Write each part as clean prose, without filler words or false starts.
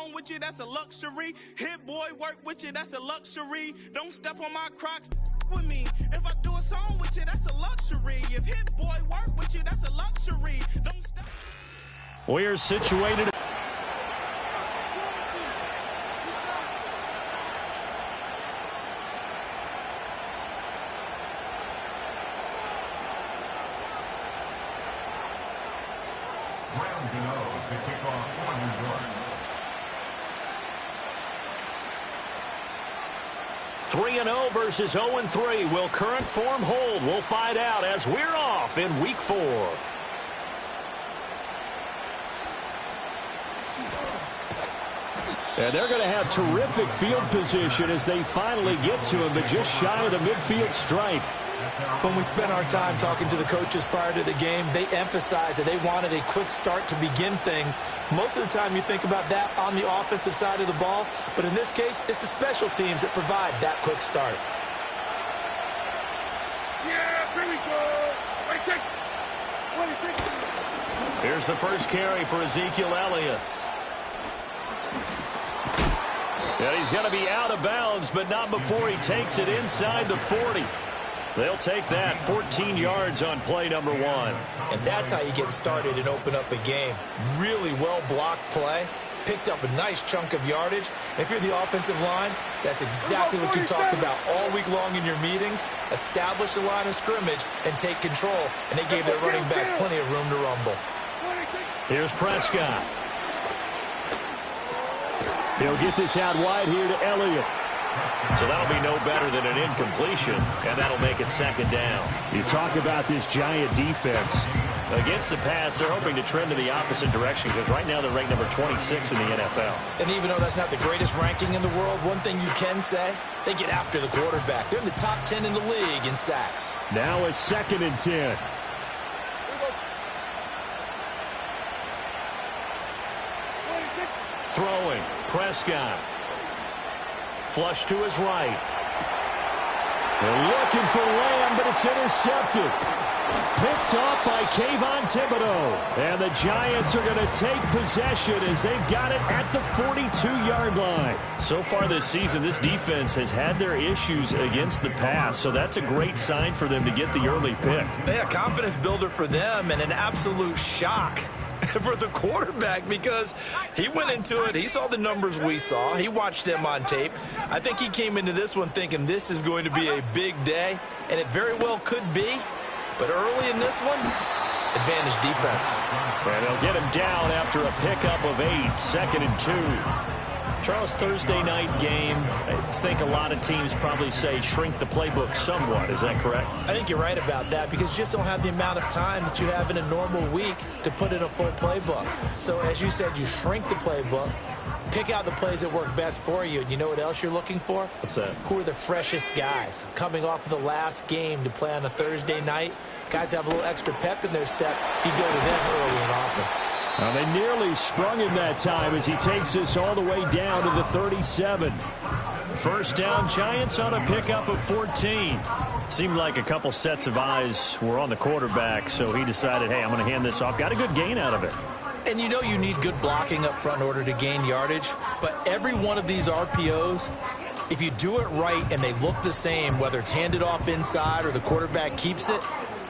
song with you, that's a luxury. Hit boy, work with you, that's a luxury. Don't step on my Crocs with me. If I do a song with you, that's a luxury. If hit boy, work with you, that's a luxury. Don't step. We're situated. Round 0 to kick off for New York. 3-0 versus 0-3. Will current form hold? We'll find out as we're off in Week 4. And they're going to have terrific field position as they finally get to him, but just shy of the midfield stripe. When we spent our time talking to the coaches prior to the game, they emphasized that they wanted a quick start to begin things. Most of the time you think about that on the offensive side of the ball, but in this case, it's the special teams that provide that quick start. Yeah, here we go. Here's the first carry for Ezekiel Elliott. And he's going to be out of bounds, but not before he takes it inside the 40. They'll take that 14 yards on play number 1. And that's how you get started and open up a game. Really well-blocked play. Picked up a nice chunk of yardage. And if you're the offensive line, that's exactly what you talked about all week long in your meetings. Establish the line of scrimmage and take control. And they gave their running back plenty of room to rumble. Here's Prescott. He'll get this out wide here to Elliott. So that'll be no better than an incompletion, and that'll make it second down. You talk about this Giant defense. Against the pass, they're hoping to trend in the opposite direction because right now they're ranked number 26 in the NFL. And even though that's not the greatest ranking in the world, one thing you can say, they get after the quarterback. They're in the top 10 in the league in sacks. Now it's 2nd and 10. Throwing, Prescott. Flush to his right. They're looking for Lamb, but it's intercepted. Picked off by Kayvon Thibodeau. And the Giants are going to take possession as they've got it at the 42-yard line. So far this season, this defense has had their issues against the pass, so that's a great sign for them to get the early pick. Yeah, confidence builder for them and an absolute shock for the quarterback because he went into it. He saw the numbers we saw. He watched them on tape. I think he came into this one thinking this is going to be a big day, and it very well could be. But early in this one, advantage defense. And they'll get him down after a pickup of 8, 2nd and 2. Charles, Thursday night game, I think a lot of teams probably say shrink the playbook somewhat. Is that correct? I think you're right about that because you just don't have the amount of time that you have in a normal week to put in a full playbook. So as you said, you shrink the playbook, pick out the plays that work best for you. And you know what else you're looking for? What's that? Who are the freshest guys coming off of the last game to play on a Thursday night? Guys have a little extra pep in their step. You go to them early and often. Well, they nearly sprung him that time as he takes this all the way down to the 37. First down, Giants on a pickup of 14. Seemed like a couple sets of eyes were on the quarterback, so he decided, hey, I'm going to hand this off. Got a good gain out of it. And you know you need good blocking up front in order to gain yardage, but every one of these RPOs, if you do it right and they look the same, whether it's handed off inside or the quarterback keeps it,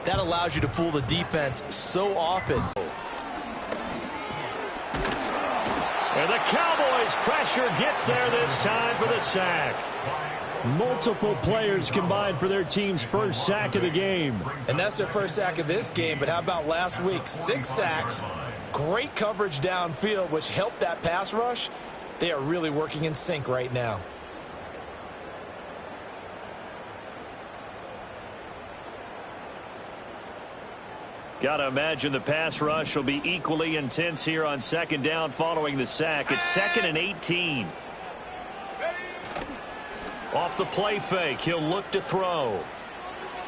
that allows you to fool the defense so often. And the Cowboys' pressure gets there this time for the sack. Multiple players combined for their team's first sack of the game. And that's their first sack of this game, but how about last week? 6 sacks, great coverage downfield, which helped that pass rush. They are really working in sync right now. Got to imagine the pass rush will be equally intense here on second down following the sack. It's 2nd and 18. Off the play fake, he'll look to throw.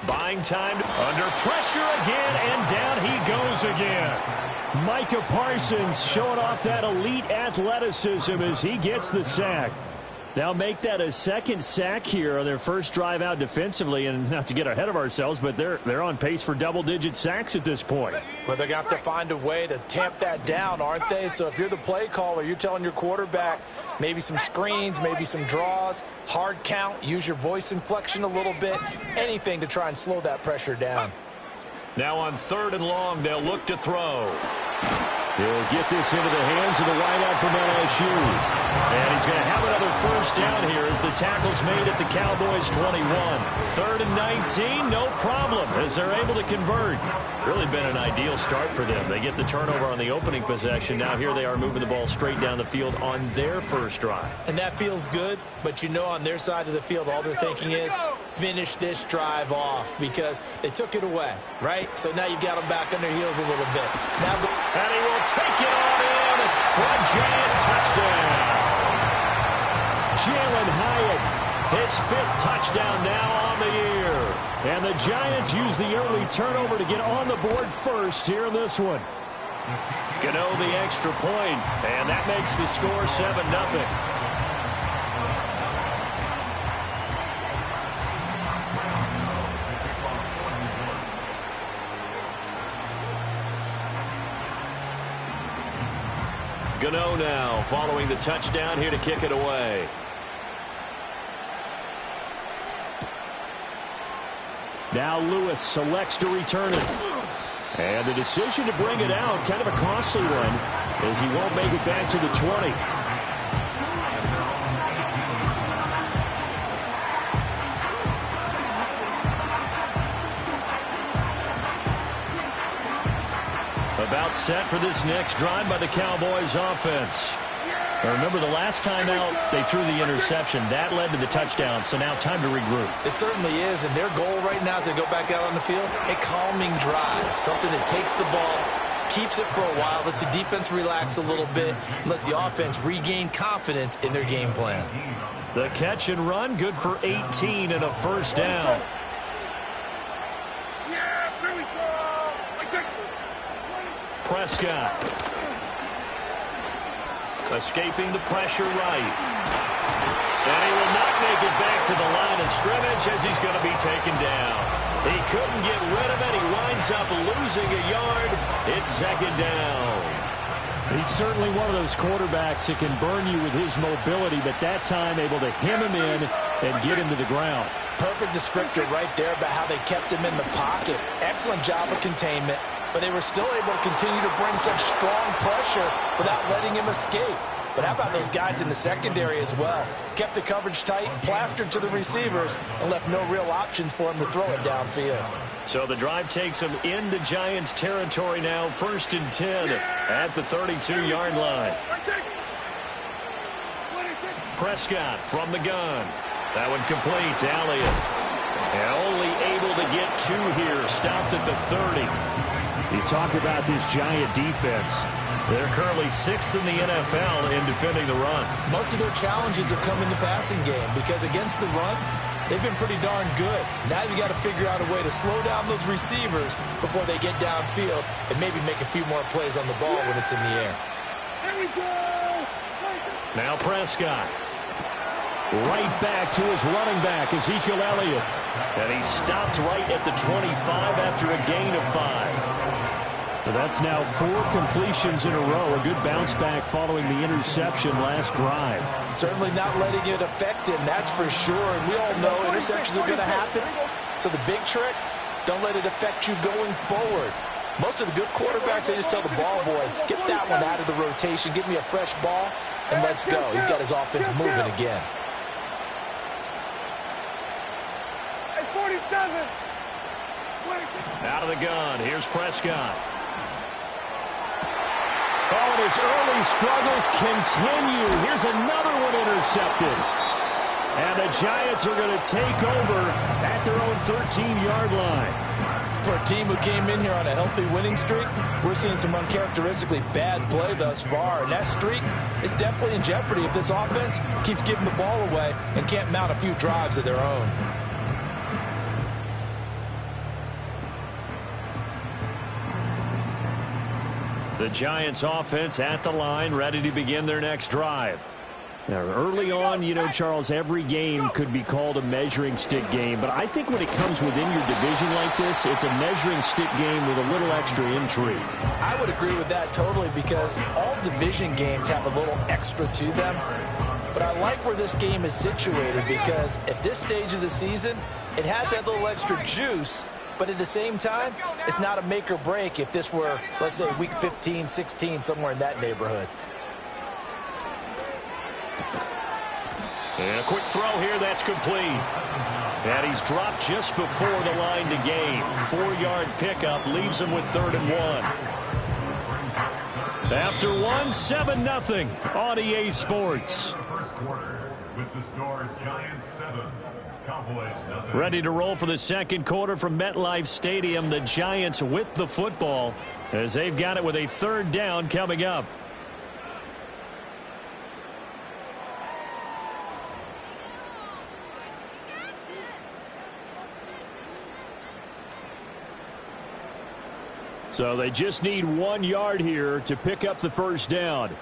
Buying time under pressure again, and down he goes again. Micah Parsons showing off that elite athleticism as he gets the sack. They'll make that a second sack here on their first drive out defensively, and not to get ahead of ourselves, but they're on pace for double-digit sacks at this point. Well, they're going to have to find a way to tamp that down, aren't they? So if you're the play caller, you're telling your quarterback maybe some screens, maybe some draws, hard count, use your voice inflection a little bit, anything to try and slow that pressure down. Now on 3rd and long, they'll look to throw. He'll get this into the hands of the wideout from LSU. And he's going to have another first down here as the tackle's made at the Cowboys' 21. 3rd and 19, no problem as they're able to convert. Really been an ideal start for them. They get the turnover on the opening possession. Now here they are moving the ball straight down the field on their first drive. And that feels good, but you know on their side of the field all they're thinking is finish this drive off because they took it away, right? So now you've got them back on their heels a little bit. And he will take it on in for a Giant touchdown. Jalen Hyatt, his 5th touchdown now on the year. And the Giants use the early turnover to get on the board first here in this one. Gano the extra point, and that makes the score 7-0. Gano now following the touchdown here to kick it away. Now Lewis selects to return it. And the decision to bring it out, kind of a costly one, as he won't make it back to the 20. About set for this next drive by the Cowboys offense. Now remember, the last time out, they threw the interception. That led to the touchdown, so now time to regroup. It certainly is, and their goal right now as they go back out on the field, a calming drive, something that takes the ball, keeps it for a while, lets the defense relax a little bit, and lets the offense regain confidence in their game plan. The catch and run, good for 18 and a first down. Prescott. Escaping the pressure right. And he will not make it back to the line of scrimmage as he's going to be taken down. He couldn't get rid of it. He winds up losing a yard. It's 2nd down. He's certainly one of those quarterbacks that can burn you with his mobility, but that time able to hem him in and get him to the ground. Perfect descriptor right there about how they kept him in the pocket. Excellent job of containment, but they were still able to continue to bring such strong pressure without letting him escape. But how about those guys in the secondary as well? Kept the coverage tight, plastered to the receivers, and left no real options for him to throw it downfield. So the drive takes him into Giants territory now, 1st and 10 at the 32-yard line. Prescott from the gun. That one complete to Elliott. And only able to get 2 here, stopped at the 30. You talk about this Giant defense. They're currently 6th in the NFL in defending the run. Most of their challenges have come in the passing game because against the run, they've been pretty darn good. Now you got to figure out a way to slow down those receivers before they get downfield and maybe make a few more plays on the ball when it's in the air. Here we go! Now Prescott. Right back to his running back, Ezekiel Elliott. And he stopped right at the 25 after a gain of 5. So that's now 4 completions in a row. A good bounce back following the interception last drive. Certainly not letting it affect him, that's for sure. And we all know interceptions are going to happen. So the big trick, don't let it affect you going forward. Most of the good quarterbacks, they just tell the ball boy, get that one out of the rotation, give me a fresh ball, and let's go. He's got his offense moving again. Hey, 47. Out of the gun, here's Prescott. Oh, and his early struggles continue. Here's another one intercepted. And the Giants are going to take over at their own 13-yard line. For a team who came in here on a healthy winning streak, we're seeing some uncharacteristically bad play thus far. And that streak is definitely in jeopardy if this offense keeps giving the ball away and can't mount a few drives of their own. The Giants offense at the line, ready to begin their next drive. Now, early on, you know, Charles, every game could be called a measuring stick game. But I think when it comes within your division like this, it's a measuring stick game with a little extra intrigue. I would agree with that totally because all division games have a little extra to them. But I like where this game is situated because at this stage of the season, it has that little extra juice. But at the same time, it's not a make or break if this were, let's say, week 15, 16, somewhere in that neighborhood. And a quick throw here, that's complete. And he's dropped just before the line to gain. 4-yard pickup leaves him with 3rd and 1. After 7-0 on EA Sports. First quarter with the score Giants 7, Cowboys 0. Ready to roll for the second quarter from MetLife Stadium. The Giants with the football as they've got it with a 3rd down coming up. So they just need 1 yard here to pick up the first down.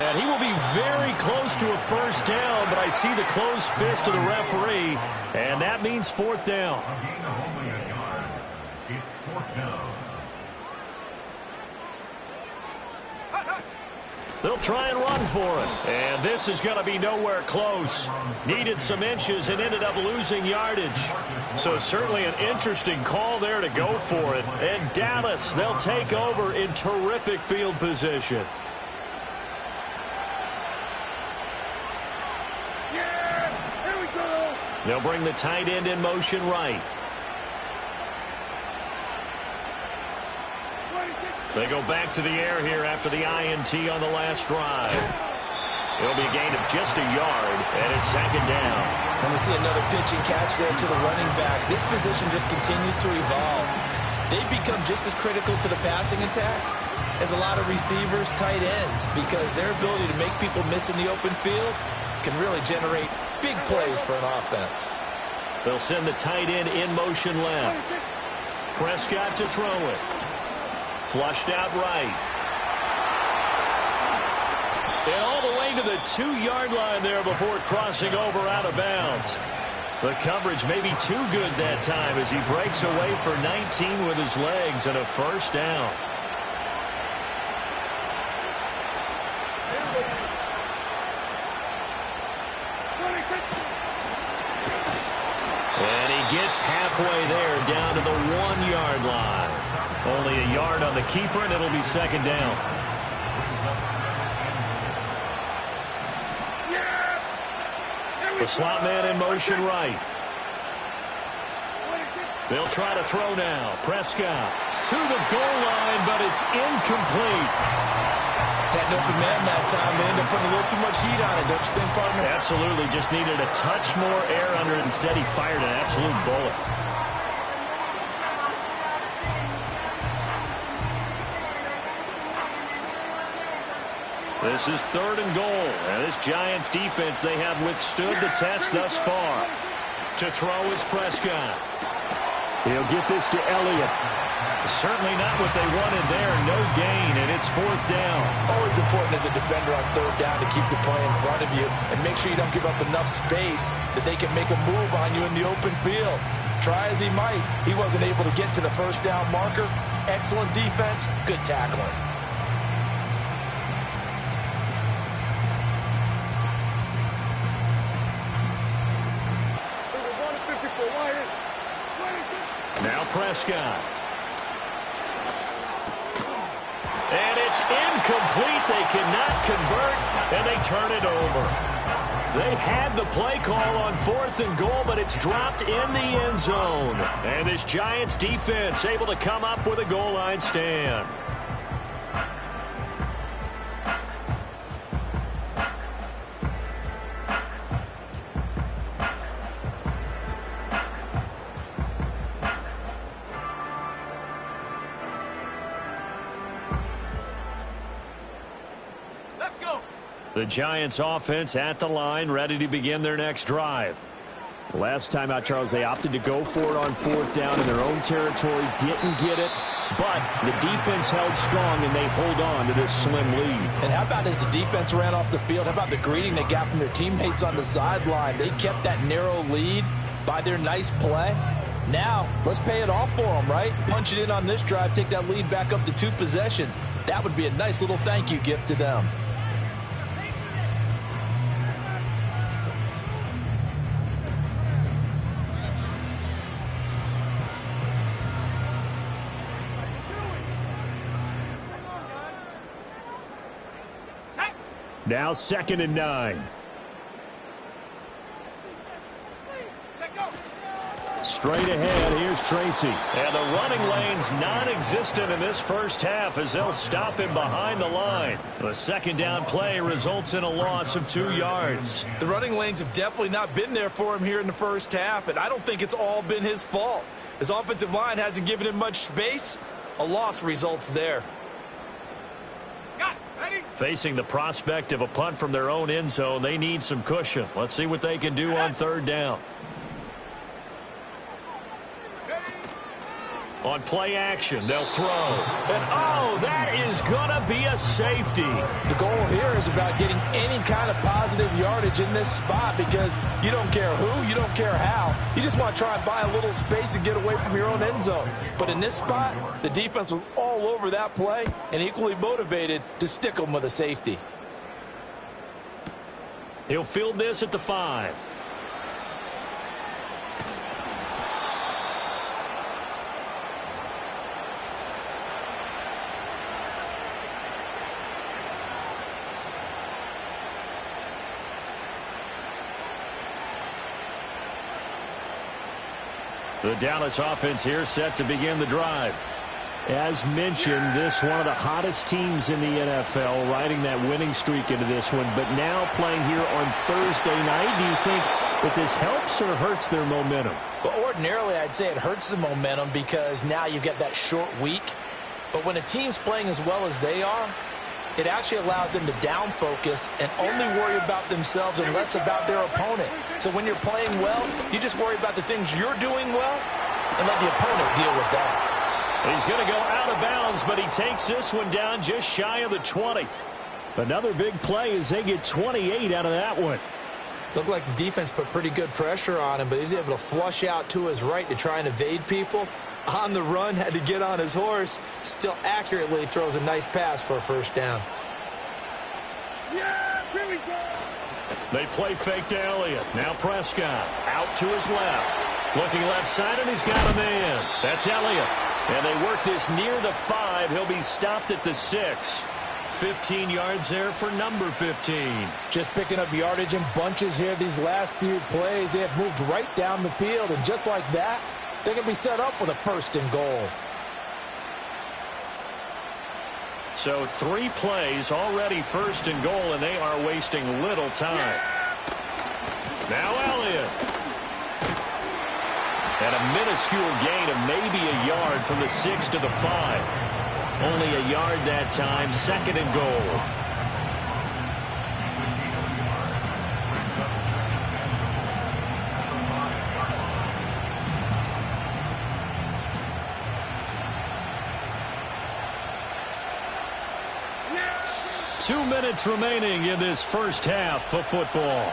And he will be very close to a first down, but I see the closed fist of the referee, and that means 4th down. A gain of only a yard. It's 4th down. They'll try and run for it. And this is going to be nowhere close. Needed some inches and ended up losing yardage. So certainly an interesting call there to go for it. And Dallas, they'll take over in terrific field position. Yeah! Here we go! They'll bring the tight end in motion right. They go back to the air here after the INT on the last drive. It'll be a gain of just a yard, and it's 2nd down. And we see another pitch and catch there to the running back. This position just continues to evolve. They've become just as critical to the passing attack as a lot of receivers, tight ends, because their ability to make people miss in the open field can really generate big plays for an offense. They'll send the tight end in motion left. Prescott to throw it. Flushed out right. And all the way to the 2-yard line there before crossing over out of bounds. The coverage may be too good that time as he breaks away for 19 with his legs and a first down. And he gets halfway there down to the 1-yard line. Only a yard on the keeper, and it'll be 2nd down. The slot man in motion right. They'll try to throw now. Prescott to the goal line, but it's incomplete. Had an open man that time. They ended up putting a little too much heat on it, don't you think, partner? Absolutely. Just needed a touch more air under it. Instead, he fired an absolute bullet. This is 3rd and goal. And this Giants defense, they have withstood the test thus far. To throw is Prescott. He'll get this to Elliott. Certainly not what they wanted there. No gain, and it's 4th down. Always important as a defender on 3rd down to keep the play in front of you and make sure you don't give up enough space that they can make a move on you in the open field. Try as he might, he wasn't able to get to the first down marker. Excellent defense, good tackling. Now Prescott. And it's incomplete. They cannot convert, and they turn it over. They had the play call on 4th and goal, but it's dropped in the end zone. And this Giants defense able to come up with a goal line stand. The Giants offense at the line, ready to begin their next drive. Last time out, Charles, they opted to go for it on 4th down in their own territory. Didn't get it, but the defense held strong, and they hold on to this slim lead. And how about as the defense ran off the field, how about the greeting they got from their teammates on the sideline? They kept that narrow lead by their nice play. Now, let's pay it off for them, right? Punch it in on this drive, take that lead back up to 2 possessions. That would be a nice little thank you gift to them. Now 2nd and 9. Straight ahead, here's Tracy. And the running lane's non-existent in this first half as they'll stop him behind the line. The 2nd down play results in a loss of 2 yards. The running lanes have definitely not been there for him here in the first half, and I don't think it's all been his fault. His offensive line hasn't given him much space. A loss results there. Facing the prospect of a punt from their own end zone, they need some cushion. Let's see what they can do on 3rd down. On play action, they'll throw. And, oh, that is going to be a safety. The goal here is about getting any kind of positive yardage in this spot because you don't care who, you don't care how. You just want to try and buy a little space and get away from your own end zone. But in this spot, the defense was all over that play and equally motivated to stick them with a safety. He'll field this at the 5. The Dallas offense here set to begin the drive. As mentioned, this one of the hottest teams in the NFL, riding that winning streak into this one, but now playing here on Thursday night. Do you think that this helps or hurts their momentum? Well, ordinarily, I'd say it hurts the momentum because now you get that short week. But when a team's playing as well as they are, it actually allows them to down focus and only worry about themselves and less about their opponent. So when you're playing well, you just worry about the things you're doing well and let the opponent deal with that. He's going to go out of bounds, but he takes this one down just shy of the 20. Another big play as they get 28 out of that one. Looked like the defense put pretty good pressure on him, but he's able to flush out to his right to try and evade people. On the run, had to get on his horse. Still accurately throws a nice pass for a 1st down. Yeah, here we go. They play fake to Elliott. Now Prescott out to his left. Looking left side, and he's got a man. That's Elliott. And they work this near the 5. He'll be stopped at the 6. 15 yards there for number 15. Just picking up yardage in bunches here these last few plays. They have moved right down the field, and just like that, they can be set up with a 1st and goal. So 3 plays already 1st and goal, and they are wasting little time. Now Elliott. And a minuscule gain of maybe a yard from the 6 to the 5. Only a yard that time, 2nd and goal. Yeah. 2 minutes remaining in this first half of football.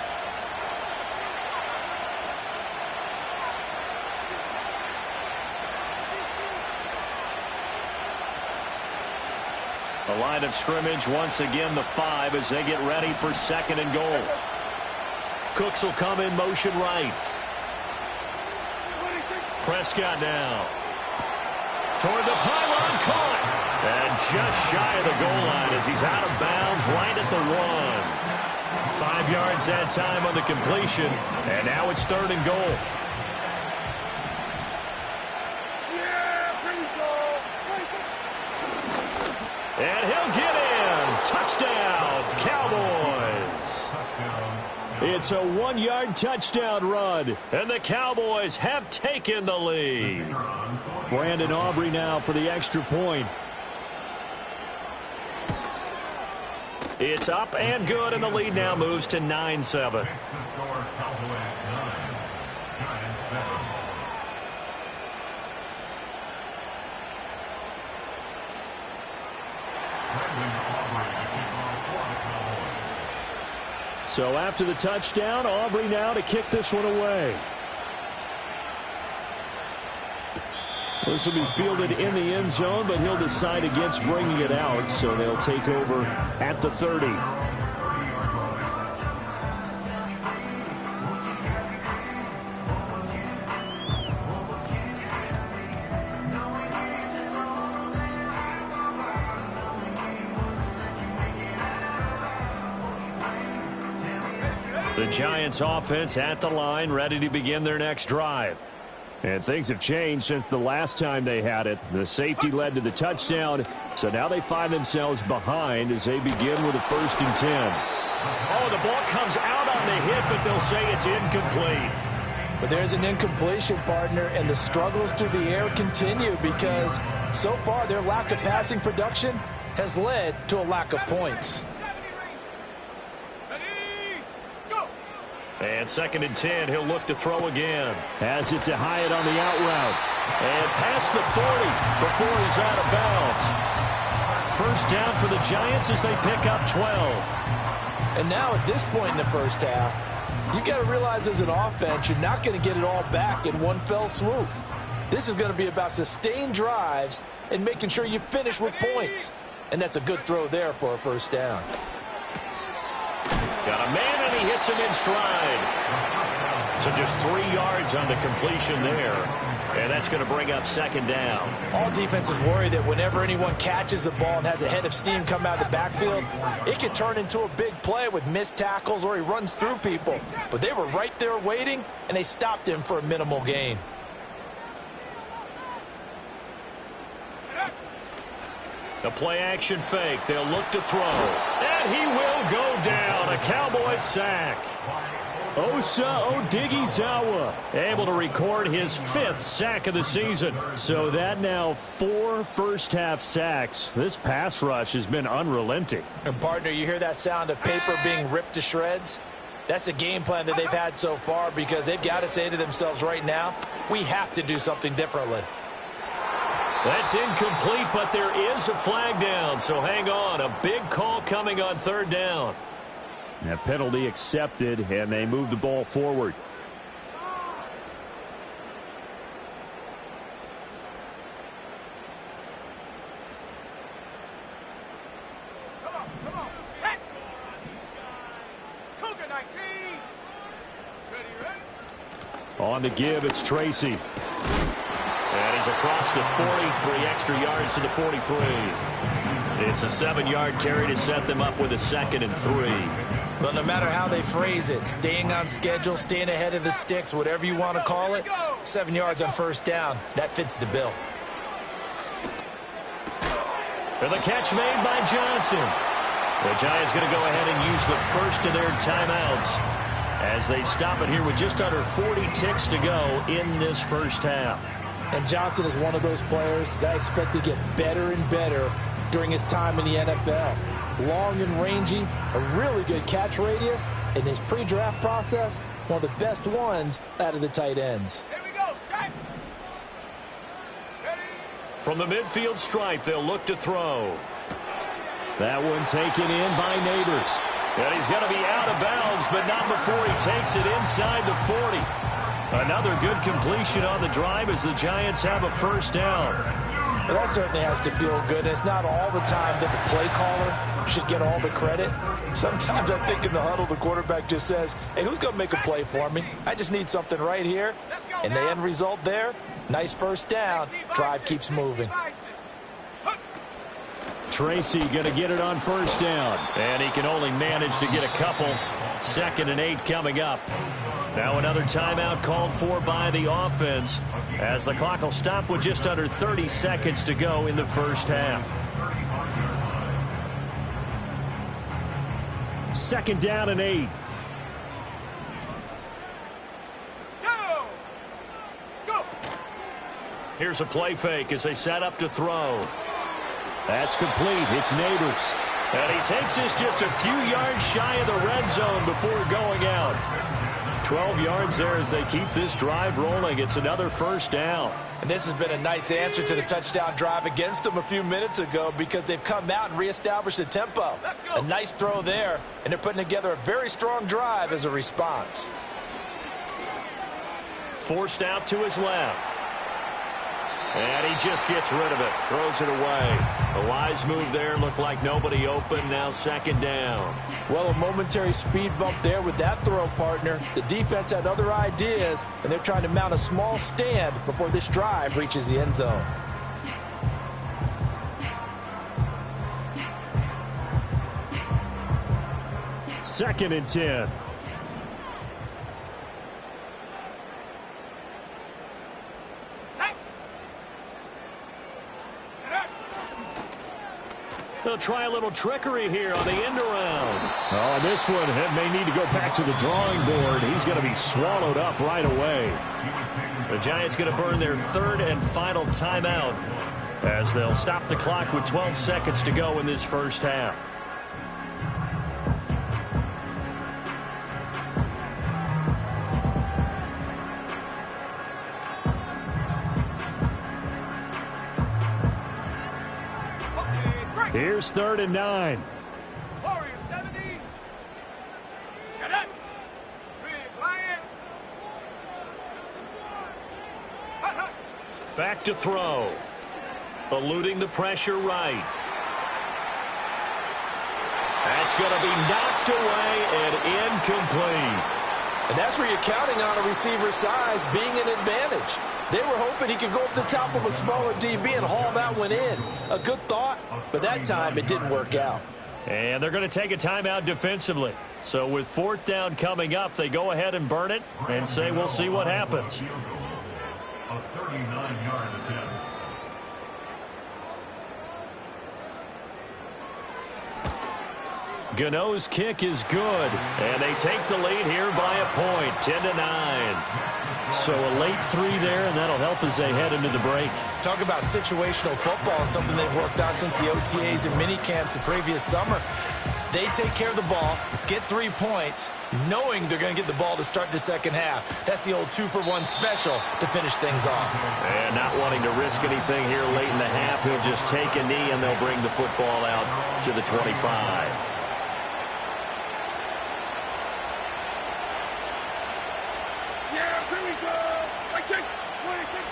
The line of scrimmage once again the 5 as they get ready for 2nd and goal. Cooks will come in motion right. Prescott now. Toward the pylon, caught. And just shy of the goal line as he's out of bounds right at the 1. 5 yards that time on the completion. And now it's 3rd and goal. And he'll get in. Touchdown, Cowboys. It's a 1-yard touchdown run, and the Cowboys have taken the lead. Brandon Aubrey now for the extra point. It's up and good, and the lead now moves to 9-7. So after the touchdown, Aubrey now to kick this one away. This will be fielded in the end zone, but he'll decide against bringing it out, so they'll take over at the 30. The Giants offense at the line, ready to begin their next drive. And things have changed since the last time they had it. The safety led to the touchdown, so now they find themselves behind as they begin with a 1st and 10. Oh, the ball comes out on the hit, but they'll say it's incomplete. But there's an incompletion, partner, and the struggles through the air continue because so far their lack of passing production has led to a lack of points. And 2nd and 10, he'll look to throw again. Has it to Hyatt on the out route. And past the 40 before he's out of bounds. 1st down for the Giants as they pick up 12. And now at this point in the first half, you've got to realize as an offense, you're not going to get it all back in one fell swoop. This is going to be about sustained drives and making sure you finish with points. And that's a good throw there for a 1st down. Got a man, and he hits him in stride. So just 3 yards on the completion there. And that's going to bring up 2nd down. All defenses worry that whenever anyone catches the ball and has a head of steam come out of the backfield, it can turn into a big play with missed tackles or he runs through people. But they were right there waiting, and they stopped him for a minimal gain. The play-action fake. They'll look to throw. And he will go down. A Cowboys sack. Osa Odighizuwa able to record his 5th sack of the season. So that now 4 first-half sacks. This pass rush has been unrelenting. And, partner, you hear that sound of paper being ripped to shreds? That's the game plan that they've had so far because they've got to say to themselves right now, we have to do something differently. That's incomplete, but there is a flag down, so hang on. A big call coming on 3rd down. That penalty accepted, and they move the ball forward. Come on, set! Cougar 19! Ready? On the give, it's Tracy. And he's across the 40, 3 extra yards to the 43. It's a 7-yard carry to set them up with a 2nd and 3. Well, no matter how they phrase it, staying on schedule, staying ahead of the sticks, whatever you want to call it, 7 yards on 1st down, that fits the bill. And the catch made by Johnson. The Giants going to go ahead and use the first of their timeouts as they stop it here with just under 40 ticks to go in this first half. And Johnson is one of those players that I expect to get better and better during his time in the NFL. Long and rangy, a really good catch radius, in his pre-draft process, one of the best ones out of the tight ends. Here we go, set! Ready? From the midfield stripe, they'll look to throw. That one taken in by Neighbors. And he's going to be out of bounds, but not before he takes it inside the 40. Another good completion on the drive as the Giants have a 1st down. Well, that certainly has to feel good. It's not all the time that the play caller should get all the credit. Sometimes I think in the huddle, the quarterback just says, hey, who's going to make a play for me? I just need something right here. And the end result there, nice 1st down. Drive keeps moving. Tracy going to get it on 1st down. And he can only manage to get a couple. 2nd and 8 coming up. Now another timeout called for by the offense as the clock will stop with just under 30 seconds to go in the first half. 2nd down and 8. Go! Here's a play fake as they set up to throw. That's complete. It's Neighbors. And he takes this just a few yards shy of the red zone before going out. 12 yards there as they keep this drive rolling. It's another first down. And this has been a nice answer to the touchdown drive against them a few minutes ago because they've come out and reestablished the tempo. A nice throw there, and they're putting together a very strong drive as a response. Forced out to his left. And he just gets rid of it. Throws it away. A wise move there. Looked like nobody open. Now second down. Well, a momentary speed bump there with that throw, partner. The defense had other ideas, and they're trying to mount a small stand before this drive reaches the end zone. Second and 10. They'll try a little trickery here on the end around. Oh, this one may need to go back to the drawing board. He's going to be swallowed up right away. The Giants going to burn their third and final timeout as they'll stop the clock with 12 seconds to go in this first half. Here's 3rd and 9. Warrior 70. Shut up. Back to throw. Eluding the pressure right. That's going to be knocked away and incomplete. And that's where you're counting on a receiver's size being an advantage. They were hoping he could go up the top of a smaller DB and haul that one in. A good thought, but that time it didn't work out. And they're going to take a timeout defensively. So with 4th down coming up, they go ahead and burn it and say we'll see what happens. A 39-yard attempt. Gano's kick is good, and they take the lead here by a point, 10-9. So a late 3 there, and that'll help as they head into the break. Talk about situational football and something they've worked on since the OTAs and mini camps the previous summer. They take care of the ball, get 3 points, knowing they're going to get the ball to start the second half. That's the old 2-for-1 special to finish things off. And not wanting to risk anything here late in the half, he'll just take a knee, and they'll bring the football out to the 25.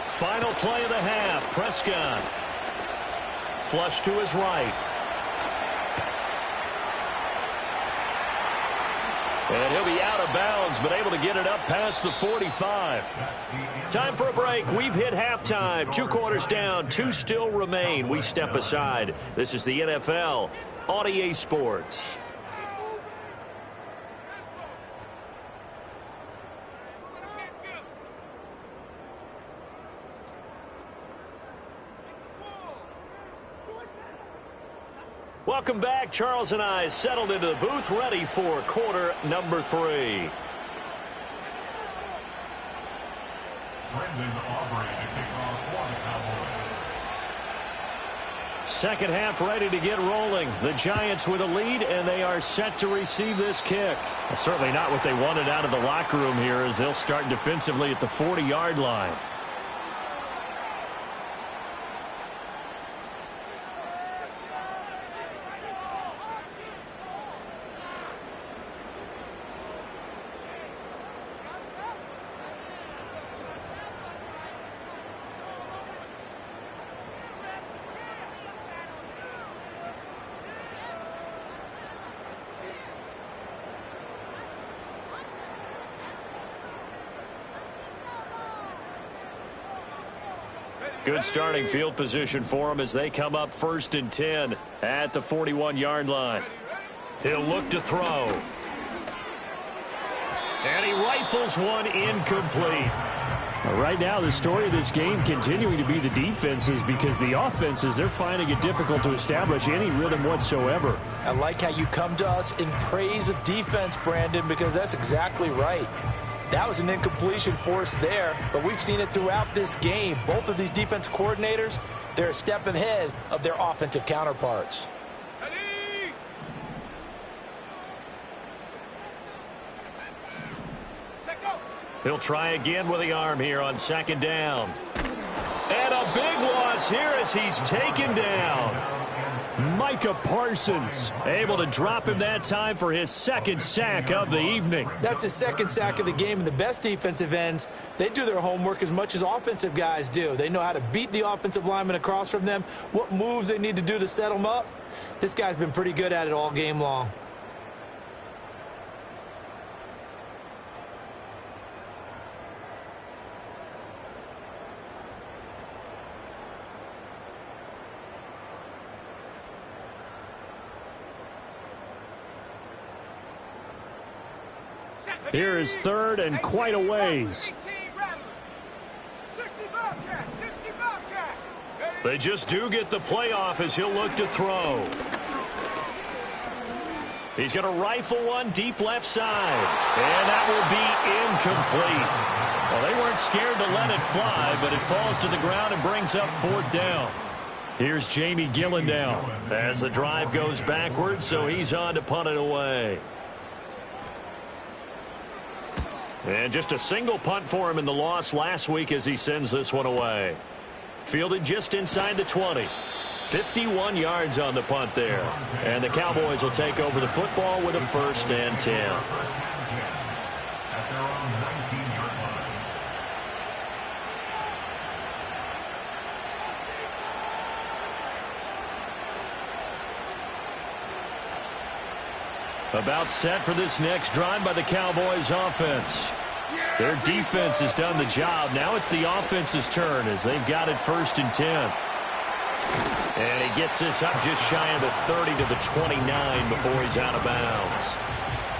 Final play of the half. Prescott. Flush to his right. And he'll be out of bounds, but able to get it up past the 45. Time for a break. We've hit halftime. 2 quarters down. 2 still remain. We step aside. This is the NFL on EA Sports. Welcome back. Charles and I settled into the booth, ready for quarter number 3. Brendan Aubrey to kick off for the Cowboys. Second half ready to get rolling. The Giants with a lead, and they are set to receive this kick. Well, certainly not what they wanted out of the locker room here as they'll start defensively at the 40-yard line. Good starting field position for them as they come up 1st and 10 at the 41-yard line. He'll look to throw. And he rifles one incomplete. Right now, the story of this game continuing to be the defenses because the offenses, they're finding it difficult to establish any rhythm whatsoever. I like how you come to us in praise of defense, Brandon, because that's exactly right. That was an incompletion force there, but we've seen it throughout this game. Both of these defense coordinators, they're a step ahead of their offensive counterparts. Check go. He'll try again with the arm here on second down. And a big loss here as he's taken down. Micah Parsons able to drop him that time for his second sack of the evening. That's his second sack of the game, and the best defensive ends, they do their homework as much as offensive guys do. They know how to beat the offensive lineman across from them, what moves they need to do to set them up. This guy's been pretty good at it all game long. Here is third and quite a ways. They just do get the playoff as he'll look to throw. He's going to rifle one deep left side. And that will be incomplete. Well, they weren't scared to let it fly, but it falls to the ground and brings up fourth down. Here's Jamie Gillen now as the drive goes backwards, so he's on to punt it away. And just a single punt for him in the loss last week as he sends this one away. Fielded just inside the 20. 51 yards on the punt there. And the Cowboys will take over the football with a 1st and 10. About set for this next drive by the Cowboys offense. Their defense has done the job. Now it's the offense's turn as they've got it 1st and 10. And he gets this up just shy of the 30 to the 29 before he's out of bounds.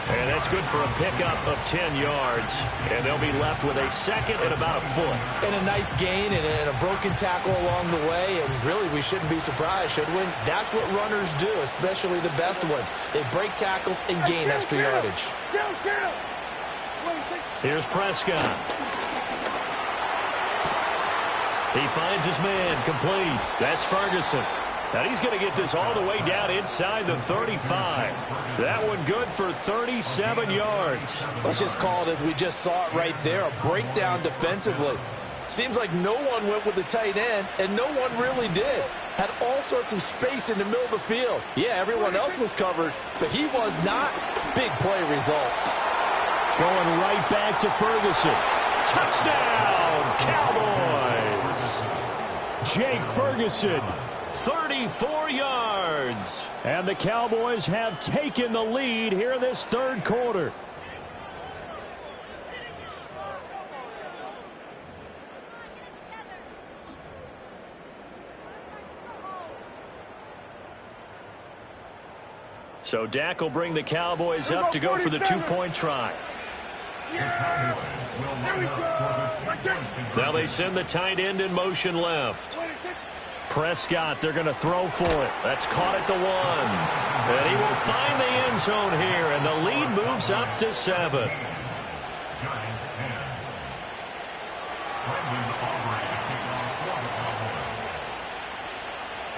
And that's good for a pickup of 10 yards. And they'll be left with a second and about a foot. And a nice gain and a broken tackle along the way. And really, we shouldn't be surprised, should we? That's what runners do, especially the best ones. They break tackles and gain extra yardage. Here's Prescott. He finds his man complete. That's Ferguson. And he's going to get this all the way down inside the 35. That one good for 37 yards. Let's just call it as we just saw it right there, a breakdown defensively. Seems like no one went with the tight end, and no one really did. Had all sorts of space in the middle of the field. Yeah, everyone else was covered, but he was not. Big play results. Going right back to Ferguson. Touchdown, Cowboys! Jake Ferguson, 34 yards. And the Cowboys have taken the lead here in this third quarter. So Dak will bring the Cowboys up to go for the two-point try. Now they send the tight end in motion left. Prescott, they're going to throw for it. That's caught at the 1. And he will find the end zone here, and the lead moves up to 7.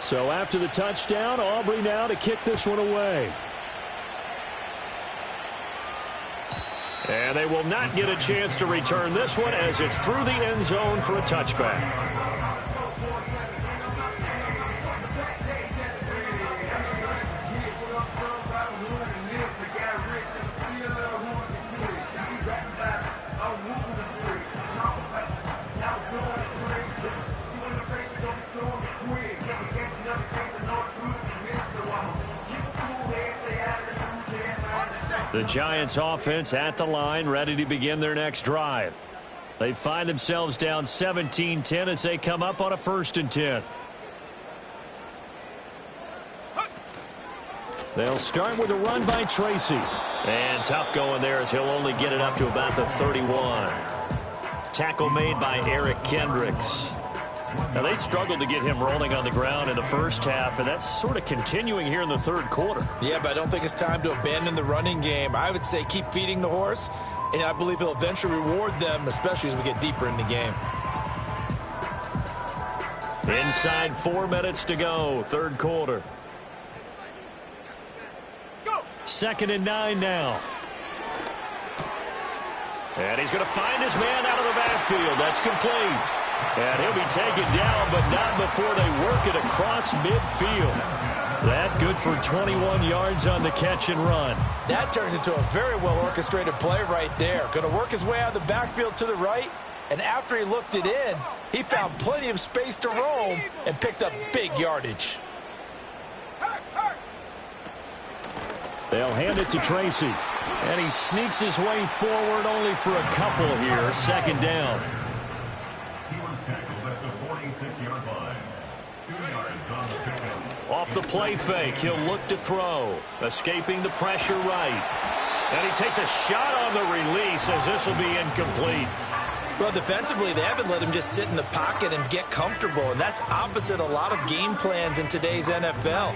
So after the touchdown, Aubrey now to kick this one away. And they will not get a chance to return this one as it's through the end zone for a touchback. The Giants offense at the line, ready to begin their next drive. They find themselves down 17-10 as they come up on a 1st and 10. They'll start with a run by Tracy. And tough going there as he'll only get it up to about the 31. Tackle made by Eric Kendricks. Now, they struggled to get him rolling on the ground in the first half, and that's sort of continuing here in the third quarter. Yeah, but I don't think it's time to abandon the running game. I would say keep feeding the horse, and I believe he'll eventually reward them, especially as we get deeper in the game. Inside 4 minutes to go, third quarter. 2nd and 9 now. And he's going to find his man out of the backfield. That's complete. And he'll be taken down, but not before they work it across midfield. That good for 21 yards on the catch and run. That turned into a very well-orchestrated play right there. Going to work his way out of the backfield to the right. And after he looked it in, he found plenty of space to roam and picked up big yardage. They'll hand it to Tracy. And he sneaks his way forward only for a couple here. Second down. He was tackled at the 46-yard line. 2 yards on the pickup. Off the play fake, he'll look to throw. Escaping the pressure right. And he takes a shot on the release as this will be incomplete. Well, defensively, they haven't let him just sit in the pocket and get comfortable, and that's opposite a lot of game plans in today's NFL.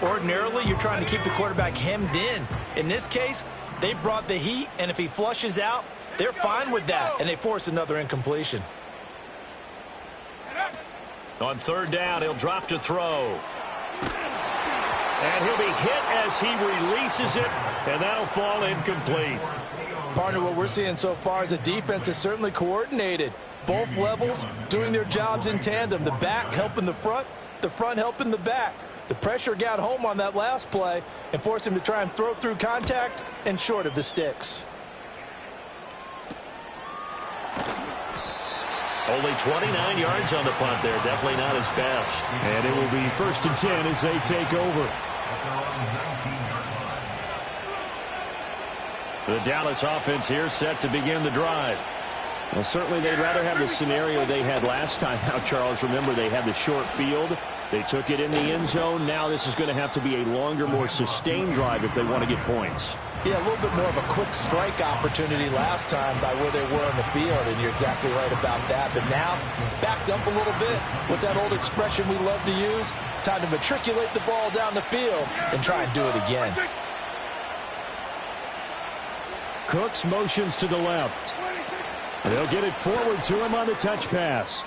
Ordinarily, you're trying to keep the quarterback hemmed in. In this case, they brought the heat, and if he flushes out, they're fine with that, and they force another incompletion. On third down, he'll drop to throw. And he'll be hit as he releases it, and that'll fall incomplete. Partner, what we're seeing so far is a defense that's certainly coordinated. Both levels doing their jobs in tandem. The back helping the front helping the back. The pressure got home on that last play and forced him to try and throw through contact and short of the sticks. Only 29 yards on the punt there. Definitely not his best. And it will be 1st and 10 as they take over. The Dallas offense here set to begin the drive. Well, certainly they'd rather have the scenario they had last time. Now, Charles, remember they had the short field. They took it in the end zone. Now this is going to have to be a longer, more sustained drive if they want to get points. Yeah, a little bit more of a quick strike opportunity last time by where they were on the field, and you're exactly right about that. But now, backed up a little bit. What's that old expression we love to use? Time to matriculate the ball down the field and try and do it again. Cooks motions to the left. They'll get it forward to him on the touch pass.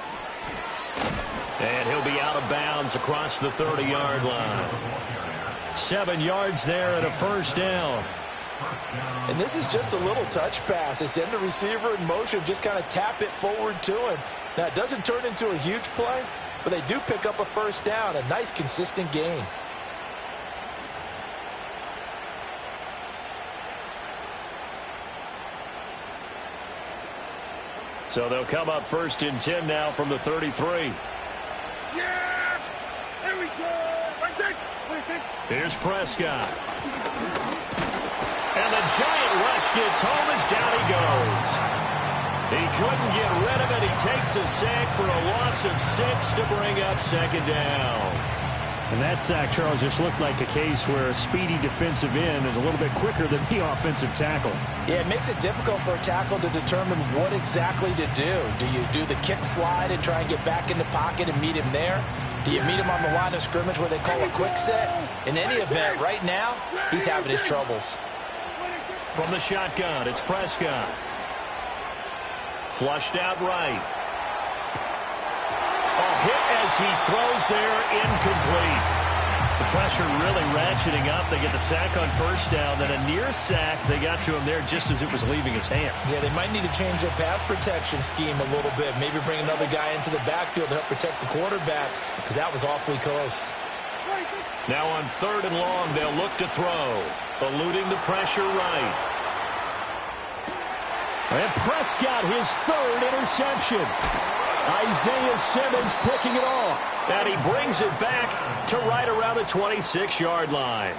And he'll be out of bounds across the 30-yard line. 7 yards there and a first down. And this is just a little touch pass. They send the receiver in motion, just kind of tap it forward to him. Now, it doesn't turn into a huge play, but they do pick up a first down, a nice, consistent gain. So they'll come up 1st and 10 now from the 33. Yeah! There we go! Here's Prescott. And the giant rush gets home as down he goes. He couldn't get rid of it. He takes a sack for a loss of 6 to bring up 2nd down. And that sack, Charles, just looked like a case where a speedy defensive end is a little bit quicker than the offensive tackle. Yeah, it makes it difficult for a tackle to determine what exactly to do. Do you do the kick slide and try and get back in the pocket and meet him there? Do you meet him on the line of scrimmage where they call a quick set? In any event, right now, he's having his troubles. From the shotgun, it's Prescott. Flushed out right. A hit as he throws there, incomplete. The pressure really ratcheting up. They get the sack on first down, then a near sack. They got to him there just as it was leaving his hand. Yeah, they might need to change their pass protection scheme a little bit. Maybe bring another guy into the backfield to help protect the quarterback, because that was awfully close. Now on 3rd and long, they'll look to throw. Eluding the pressure right. And Prescott, his 3rd interception. Isaiah Simmons picking it off. And he brings it back to right around the 26-yard line.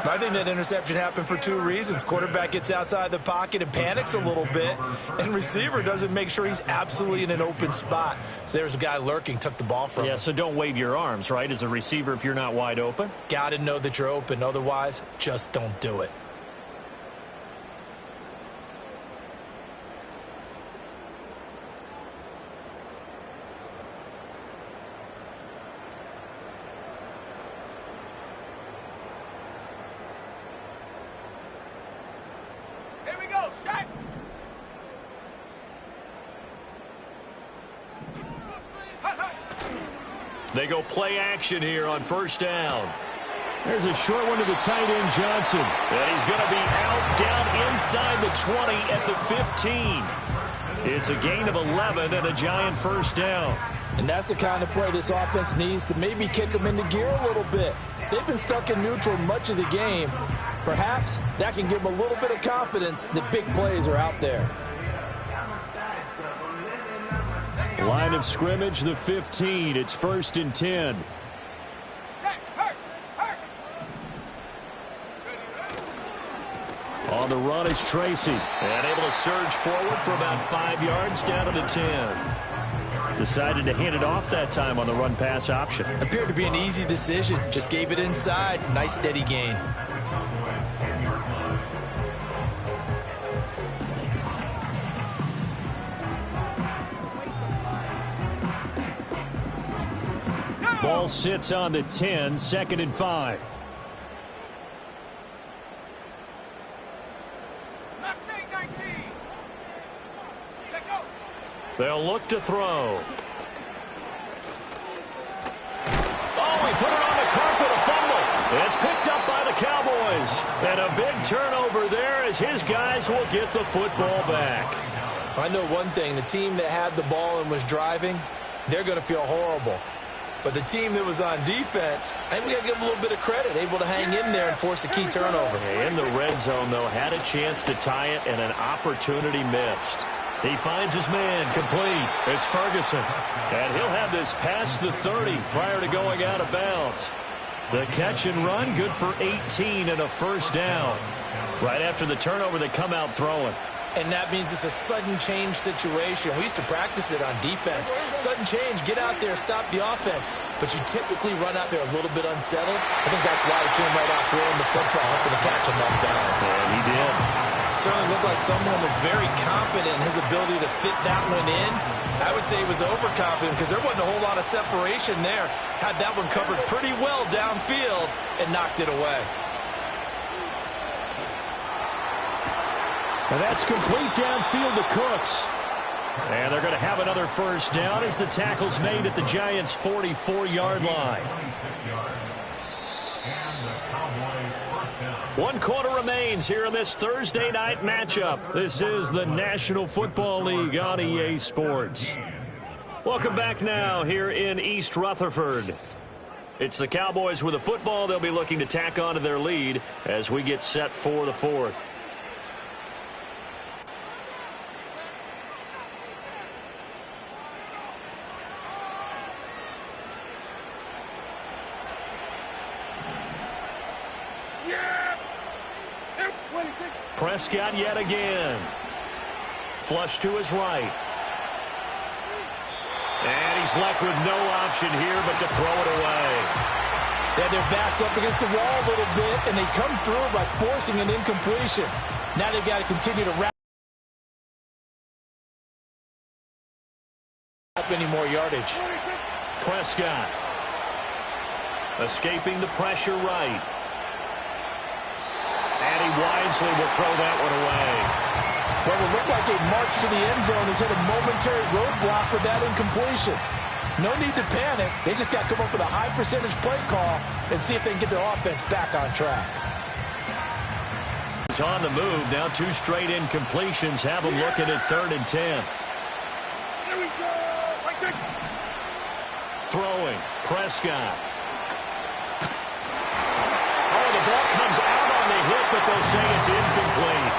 I think that interception happened for 2 reasons. Quarterback gets outside the pocket and panics a little bit, and receiver doesn't make sure he's absolutely in an open spot. So there's a guy lurking, took the ball from him. Yeah, so don't wave your arms, right, as a receiver if you're not wide open. Got to know that you're open. Otherwise, just don't do it. They go play action here on 1st down. There's a short one to the tight end, Johnson. And he's going to be out down inside the 20 at the 15. It's a gain of 11 and a Giant first down. And that's the kind of play this offense needs to maybe kick them into gear a little bit. They've been stuck in neutral much of the game. Perhaps that can give them a little bit of confidence that big plays are out there. Line of scrimmage, the 15. It's 1st and 10. On the run is Tracy. And able to surge forward for about 5 yards down to the 10. Decided to hand it off that time on the run-pass option. Appeared to be an easy decision. Just gave it inside. Nice steady gain. Ball sits on the 10, 2nd and 5. They'll look to throw. Oh, he put it on the carpet, a fumble. It's picked up by the Cowboys. And a big turnover there as his guys will get the football back. I know one thing. The team that had the ball and was driving, they're going to feel horrible. But the team that was on defense, I think we got to give them a little bit of credit, able to hang in there and force a key turnover. In the red zone, though, had a chance to tie it and an opportunity missed. He finds his man, complete. It's Ferguson. And he'll have this past the 30 prior to going out of bounds. The catch and run, good for 18 and a first down. Right after the turnover, they come out throwing. And that means it's a sudden change situation. We used to practice it on defense. Sudden change, get out there, stop the offense. But you typically run out there a little bit unsettled. I think that's why he came right out throwing the football, hoping to catch him off balance. And he did. Certainly looked like someone was very confident in his ability to fit that one in. I would say he was overconfident because there wasn't a whole lot of separation there. Had that one covered pretty well downfield and knocked it away. And that's complete downfield to Cooks. And they're going to have another first down as the tackle's made at the Giants' 44-yard line. 1 quarter remains here in this Thursday night matchup. This is the National Football League on EA Sports. Welcome back now here in East Rutherford. It's the Cowboys with the football. They'll be looking to tack on to their lead as we get set for the fourth. Prescott yet again. Flush to his right. And he's left with no option here but to throw it away. They had their backs up against the wall a little bit, and they come through by forcing an incompletion. Now they've got to continue to wrap up any more yardage. Prescott escaping the pressure right. And he wisely will throw that one away. What will look like a march to the end zone has hit a momentary roadblock with that incompletion. No need to panic. They just got to come up with a high percentage play call and see if they can get their offense back on track. He's on the move. Now 2 straight incompletions have him looking at 3rd and 10. Here we go. Throwing. Prescott. Oh, the ball comes out on the hit, but they'll say it's incomplete.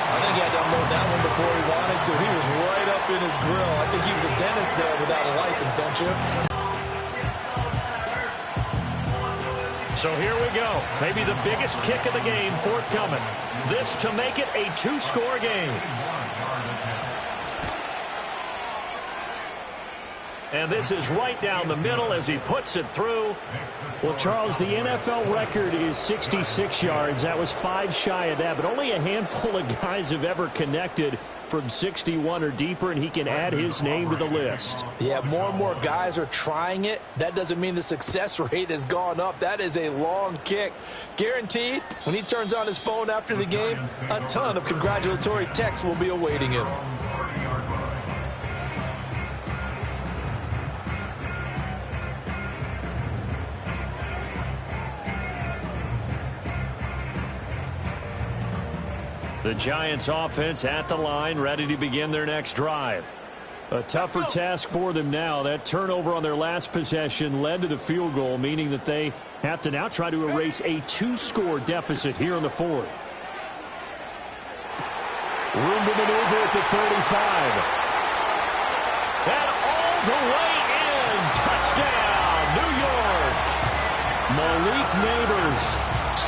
I think he had to unload that one before he wanted to. He was right up in his grill. I think he was a dentist there without a license, don't you? So here we go. Maybe the biggest kick of the game forthcoming. This to make it a 2-score game. And this is right down the middle as he puts it through. Well, Charles, the NFL record is 66 yards. That was 5 shy of that, but only a handful of guys have ever connected from 61 or deeper, and he can add his name to the list. Yeah, more and more guys are trying it. That doesn't mean the success rate has gone up. That is a long kick. Guaranteed, when he turns on his phone after the game, a ton of congratulatory texts will be awaiting him. The Giants offense at the line, ready to begin their next drive. A tougher task for them now. That turnover on their last possession led to the field goal, meaning that they have to now try to erase a 2-score deficit here in the fourth. Room to maneuver at the 35. And all the way in. Touchdown, New York. Malik Nabers,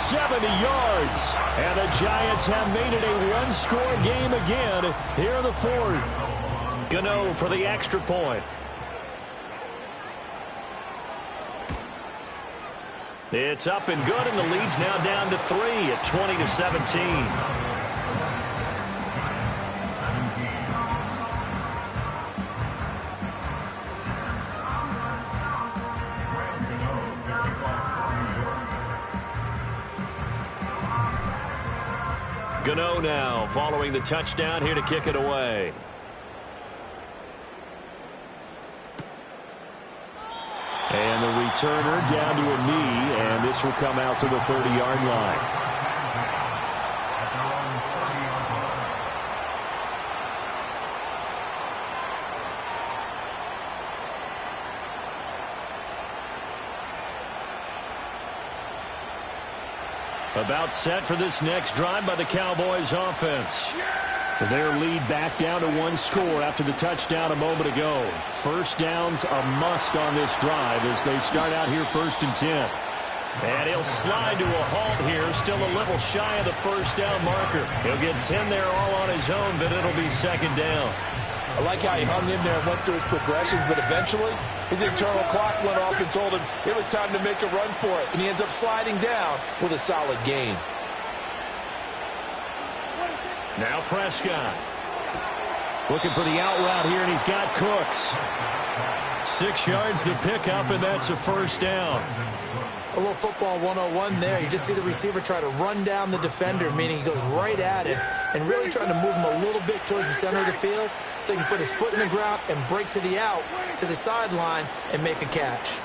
70 yards. And the Giants have made it a one-score game again here in the fourth. Gano for the extra point. It's up and good, and the lead's now down to 3 at 20-17. Gano now following the touchdown here to kick it away. And the returner down to a knee, and this will come out to the 30-yard line. About set for this next drive by the Cowboys offense. Their lead back down to 1 score after the touchdown a moment ago. First down's a must on this drive as they start out here 1st and 10. And he'll slide to a halt here, still a little shy of the first down marker. He'll get 10 there all on his own, but it'll be 2nd down. I like how he hung in there and went through his progressions, but eventually his internal clock went off and told him it was time to make a run for it, and he ends up sliding down with a solid gain. Now Prescott. Looking for the out route here, and he's got Cooks. 6 yards the pickup, and that's a first down. A little football 101 there. You just see the receiver try to run down the defender, meaning he goes right at it and really trying to move him a little bit towards the center of the field so he can put his foot in the ground and break to the out, to the sideline, and make a catch.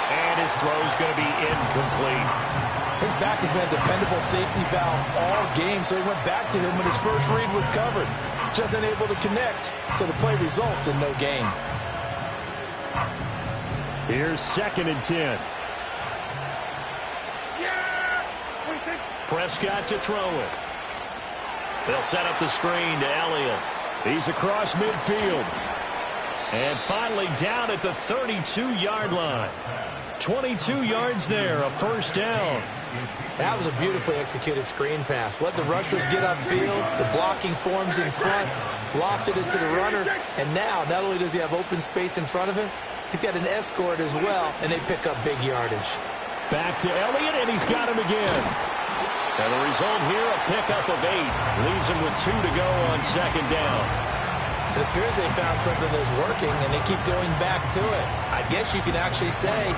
And his throw's going to be incomplete. His back has been a dependable safety valve all game, so he went back to him when his first read was covered. Just unable to connect, so the play results in no gain. Here's 2nd and 10. Prescott to throw it. They'll set up the screen to Elliott. He's across midfield. And finally down at the 32-yard line. 22 yards there, a first down. That was a beautifully executed screen pass. Let the rushers get upfield. The blocking forms in front. Lofted it to the runner. And now, not only does he have open space in front of him, he's got an escort as well, and they pick up big yardage. Back to Elliott, and he's got him again. And the result here, a pickup of 8. Leaves him with 2 to go on 2nd down. It appears they found something that's working, and they keep going back to it. I guess you can actually say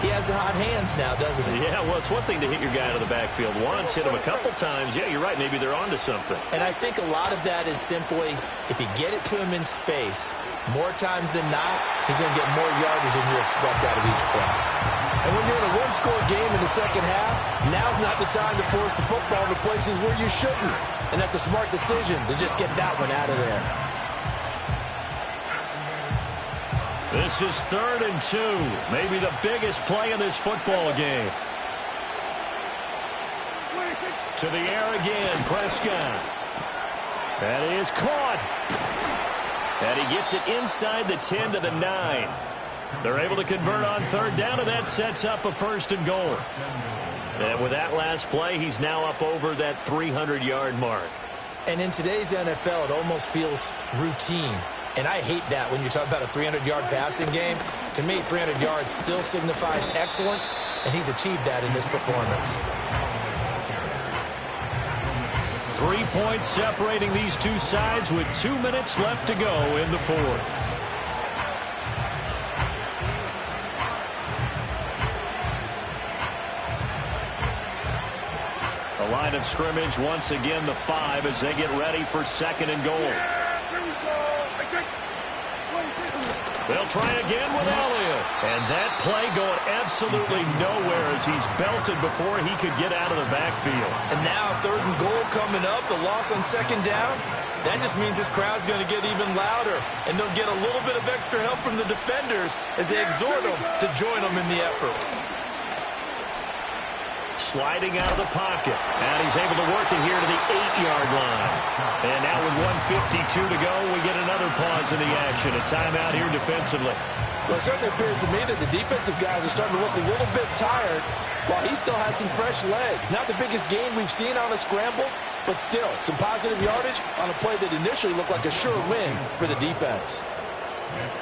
he has the hot hands now, doesn't he? Yeah, well, it's one thing to hit your guy to the backfield once, hit him a couple times. Yeah, you're right. Maybe they're onto something. And I think a lot of that is simply if you get it to him in space, more times than not, he's going to get more yardage than you expect out of each play. And when you're in a one-score game in the second half, now's not the time to force the football to places where you shouldn't. And that's a smart decision to just get that one out of there. This is 3rd and 2. Maybe the biggest play in this football game. To the air again, Prescott. That is caught. And he gets it inside the 10 to the 9. They're able to convert on 3rd down, and that sets up a 1st and goal. And with that last play, he's now up over that 300-yard mark. And in today's NFL, it almost feels routine. And I hate that when you talk about a 300-yard passing game. To me, 300 yards still signifies excellence, and he's achieved that in this performance. 3 points separating these two sides with 2 minutes left to go in the fourth. The line of scrimmage once again the 5 as they get ready for 2nd and goal. They'll try again with Elliott. And that play going absolutely nowhere as he's belted before he could get out of the backfield. And now 3rd and goal coming up, the loss on 2nd down. That just means this crowd's going to get even louder. And they'll get a little bit of extra help from the defenders as they exhort them to join them in the effort. Sliding out of the pocket. And he's able to work it here to the 8-yard line. And now with 1:52 to go, we get another pause in the action. A timeout here defensively. Well, it certainly appears to me that the defensive guys are starting to look a little bit tired while he still has some fresh legs. Not the biggest gain we've seen on a scramble, but still some positive yardage on a play that initially looked like a sure win for the defense.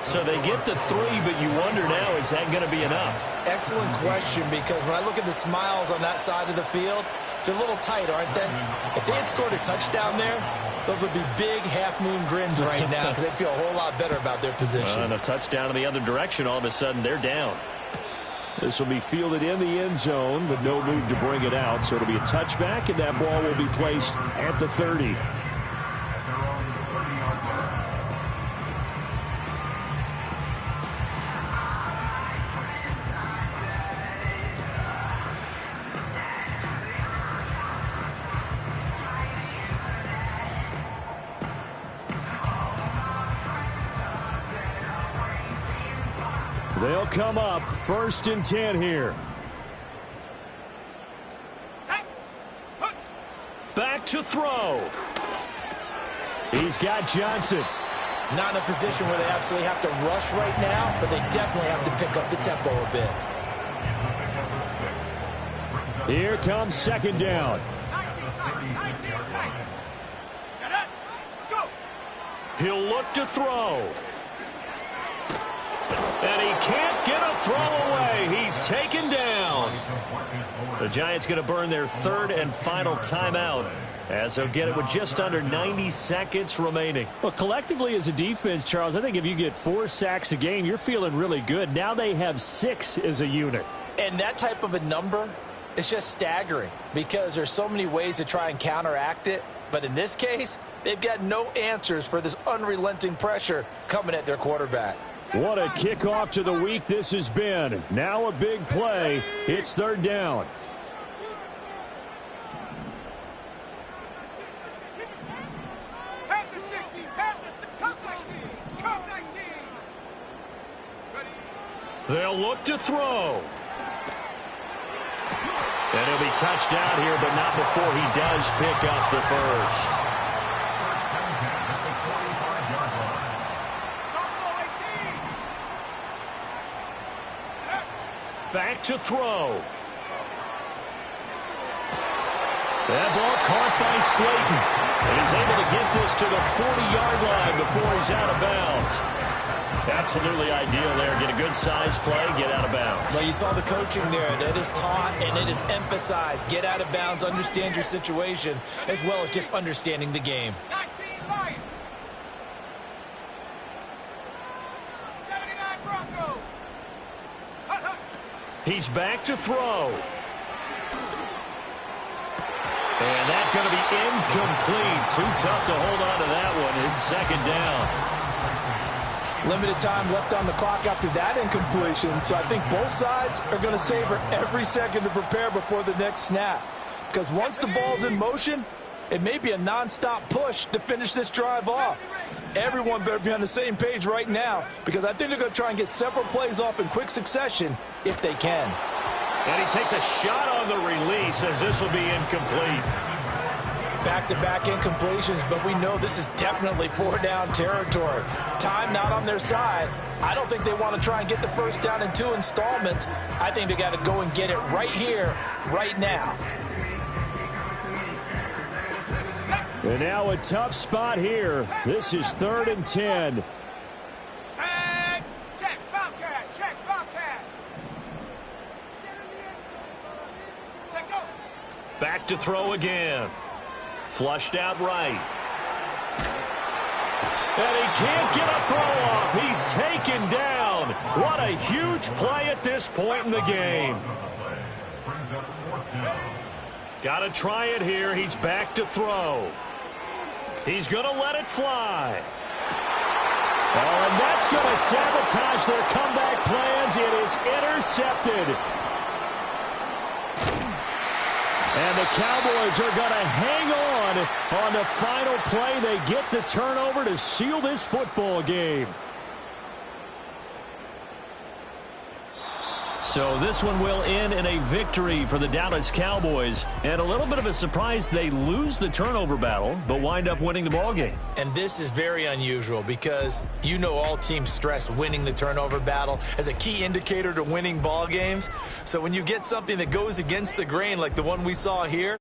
So they get the 3, but you wonder now, is that going to be enough? Excellent question, because when I look at the smiles on that side of the field, they're a little tight, aren't they? If they had scored a touchdown there, those would be big half-moon grins right now because they feel a whole lot better about their position. And a touchdown in the other direction, all of a sudden they're down. This will be fielded in the end zone, but no move to bring it out. So it'll be a touchback, and that ball will be placed at the 30. They'll come up 1st and 10 here. Back to throw. He's got Johnson. Not in a position where they absolutely have to rush right now, but they definitely have to pick up the tempo a bit. Here comes 2nd down. He'll look to throw. And he can't get a throw away. He's taken down. The Giants going to burn their 3rd and final timeout as they'll get it with just under 90 seconds remaining. Well, collectively as a defense, Charles, I think if you get 4 sacks a game, you're feeling really good. Now they have 6 as a unit. And that type of a number is just staggering because there's so many ways to try and counteract it. But in this case, they've got no answers for this unrelenting pressure coming at their quarterback. What a kickoff to the week this has been. Now a big play. It's 3rd down. They'll look to throw. And he'll be touched out here, but not before he does pick up the 1st. Back to throw. That ball caught by Slayton. And he's able to get this to the 40-yard line before he's out of bounds. Absolutely ideal there. Get a good size play, get out of bounds. Well, you saw the coaching there. That is taught and it is emphasized. Get out of bounds, understand your situation, as well as just understanding the game. 19 Lions. 79 Broncos. He's back to throw. And that's going to be incomplete. Too tough to hold on to that one. It's 2nd down. Limited time left on the clock after that incompletion, so I think both sides are going to savor every second to prepare before the next snap. Because once the ball's in motion, it may be a nonstop push to finish this drive off. Everyone better be on the same page right now, because I think they're going to try and get several plays off in quick succession if they can. And he takes a shot on the release as this will be incomplete. Back-to-back incompletions, but we know this is definitely 4-down territory. Time not on their side. I don't think they want to try and get the 1st down in 2 installments. I think they got to go and get it right here, right now. And now a tough spot here. This is 3rd and 10. Check, Bobcat, check, Bobcat. Check, go. Back to throw again. Flushed out right. And he can't get a throw off. He's taken down. What a huge play at this point in the game. Got to try it here. He's back to throw. He's going to let it fly. Oh, and that's going to sabotage their comeback plans. It is intercepted. And the Cowboys are going to hang on the final play. They get the turnover to seal this football game. So this one will end in a victory for the Dallas Cowboys. And a little bit of a surprise, they lose the turnover battle, but wind up winning the ball game. And this is very unusual because you know all teams stress winning the turnover battle as a key indicator to winning ball games. So when you get something that goes against the grain like the one we saw here,